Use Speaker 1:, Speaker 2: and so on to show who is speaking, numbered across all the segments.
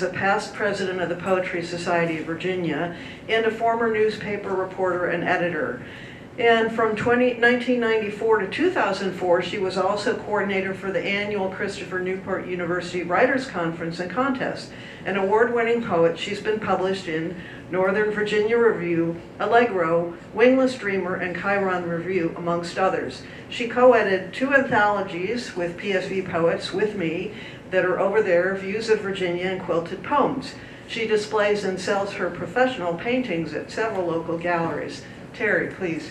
Speaker 1: is a past president of the Poetry Society of Virginia and a former newspaper reporter and editor. And from 1994 to 2004, she was also coordinator for the annual Christopher Newport University Writers Conference and Contest. An award-winning poet, she's been published in Northern Virginia Review, Allegro, Wingless Dreamer, and Chiron Review, amongst others. She co-edited 2 anthologies with PSV poets with me that are over there, Views of Virginia and Quilted Poems. She displays and sells her professional paintings at several local galleries. Terry, please.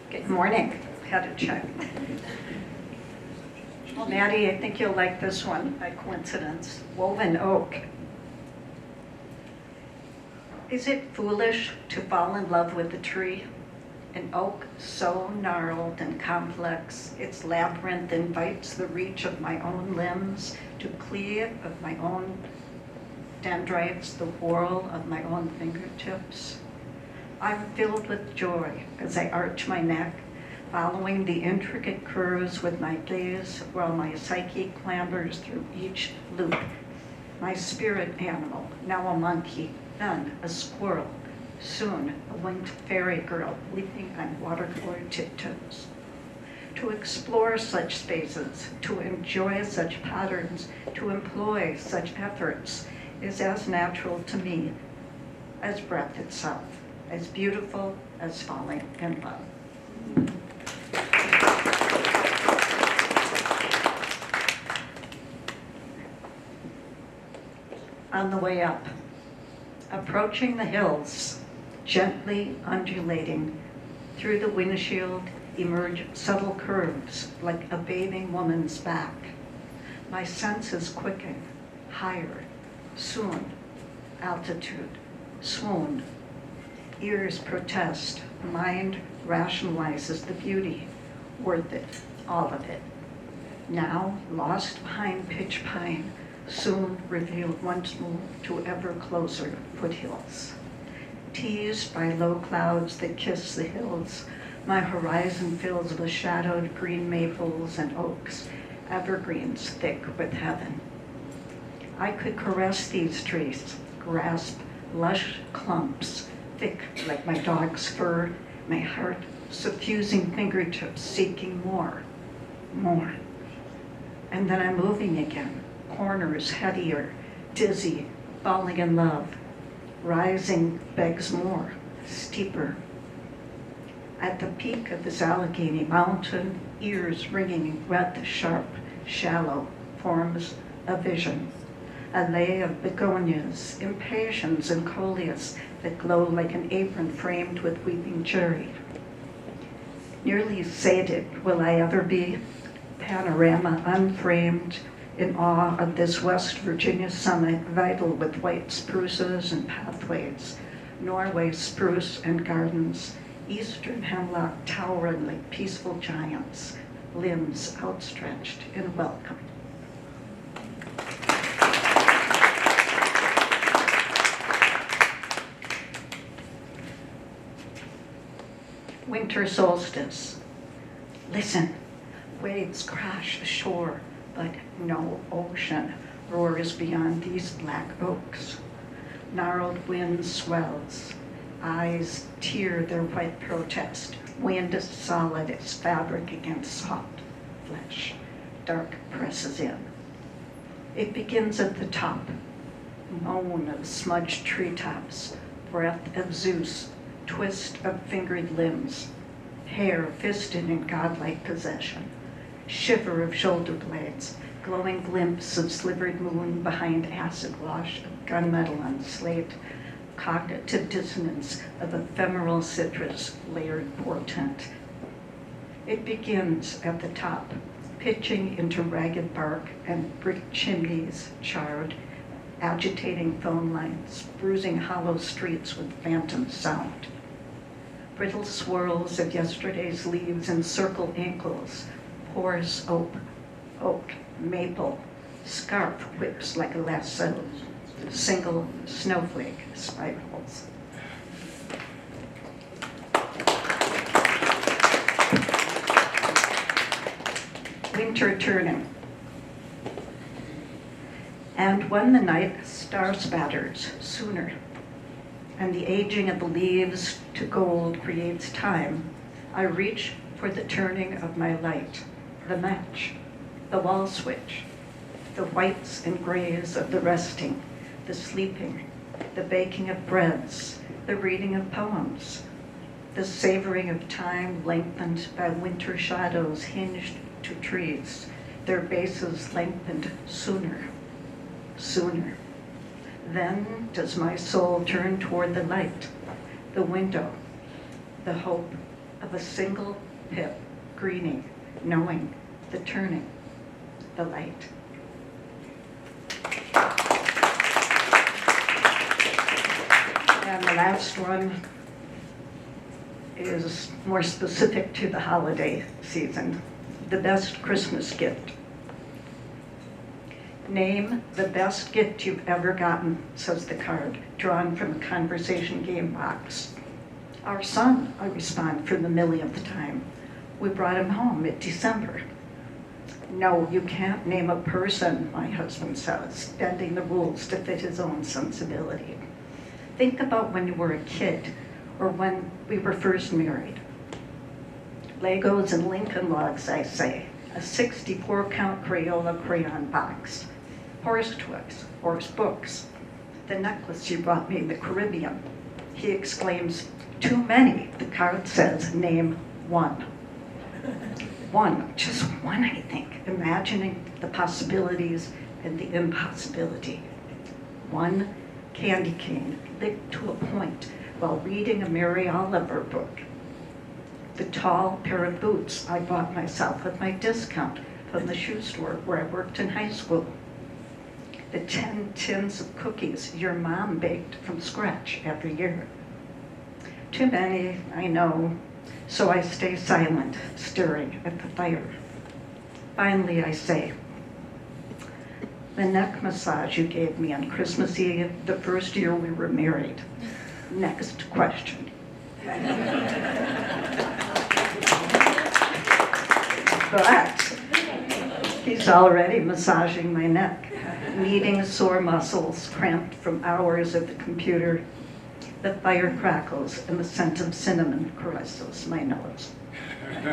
Speaker 2: Good morning. Had to check. Well, Maddie, I think you'll like this one by coincidence. Woven oak. Is it foolish to fall in love with a tree? An oak so gnarled and complex, its labyrinth invites the reach of my own limbs to cleave of my own dendrites, the whorl of my own fingertips. I'm filled with joy as I arch my neck, following the intricate curves with my gaze while my psyche clambers through each loop. My spirit animal, now a monkey, then a squirrel, soon a winged fairy girl leaping on watercolor tiptoes. To explore such spaces, to enjoy such patterns, to employ such efforts is as natural to me as breath itself, as beautiful as falling in love. On the way up, approaching the hills, gently undulating, through the windshield emerge subtle curves like a bathing woman's back. My senses quicken, higher, soon, altitude, swoon. Ears protest, mind rationalizes the beauty, worth it, all of it. Now, lost behind pitch pine, soon revealed once more to ever closer foothills. Teased by low clouds that kiss the hills, my horizon fills with shadowed green maples and oaks, evergreens thick with heaven. I could caress these trees, grasp lush clumps, thick like my dog's fur, my heart suffusing fingertips seeking more. And then I'm moving again, corners headier, dizzy, falling in love. Rising begs more, steeper. At the peak of this Allegheny mountain, ears ringing breath sharp, shallow, forms a vision. A lay of begonias, impatiens, and coleus that glow like an apron framed with weeping cherry. Nearly sated will I ever be, panorama unframed, in awe of this West Virginia summit, vital with white spruces and pathways, Norway spruce and gardens, eastern hemlock towering like peaceful giants, limbs outstretched in welcome. Winter solstice. Listen, waves crash ashore, but no ocean roars beyond these black oaks. Gnarled wind swells, eyes tear their white protest. Wind is solid as fabric against soft flesh. Dark presses in. It begins at the top, moan of smudged treetops, breath of Zeus, twist of fingered limbs, hair fisted in godlike possession. Shiver of shoulder blades, glowing glimpse of slivered moon behind acid wash of gunmetal on slate, cognitive dissonance of ephemeral citrus layered portent. It begins at the top, pitching into ragged bark and brick chimneys charred, agitating phone lines, bruising hollow streets with phantom sound. Brittle swirls of yesterday's leaves encircle ankles, porous oak, maple, scarf whips like a lasso, single snowflake spirals. winter turning. And when the night star spatters sooner, and the aging of the leaves to gold creates time, I reach for the turning of my light, the match, the wall switch, the whites and grays of the resting, the sleeping, the baking of breads, the reading of poems, the savoring of time lengthened by winter shadows hinged to trees, their bases lengthened sooner, sooner. Then does my soul turn toward the light, the window, the hope of a single pip greening, knowing the turning, the light. And the last one is more specific to the holiday season, the best Christmas gift. Name the best gift you've ever gotten, says the card, drawn from a conversation game box. Our son, I respond for the millionth time. We brought him home mid-December. No, you can't name a person, my husband says, bending the rules to fit his own sensibility. Think about when you were a kid, or when we were first married. Legos and Lincoln logs, I say, a 64-count Crayola crayon box, horse toys, horse books, the necklace you brought me in the Caribbean. He exclaims, too many. The card says, name one. One, just one, I think, imagining the possibilities and the impossibility. One candy cane licked to a point while reading a Mary Oliver book. The tall pair of boots I bought myself with my discount from the shoe store where I worked in high school. The 10 tins of cookies your mom baked from scratch every year. Too many, I know, so I stay silent, staring at the fire. Finally, I say, the neck massage you gave me on Christmas Eve, the first year we were married. Next question. But he's already massaging my neck, kneading sore muscles cramped from hours at the computer. The fire crackles and the scent of cinnamon caresses my nose.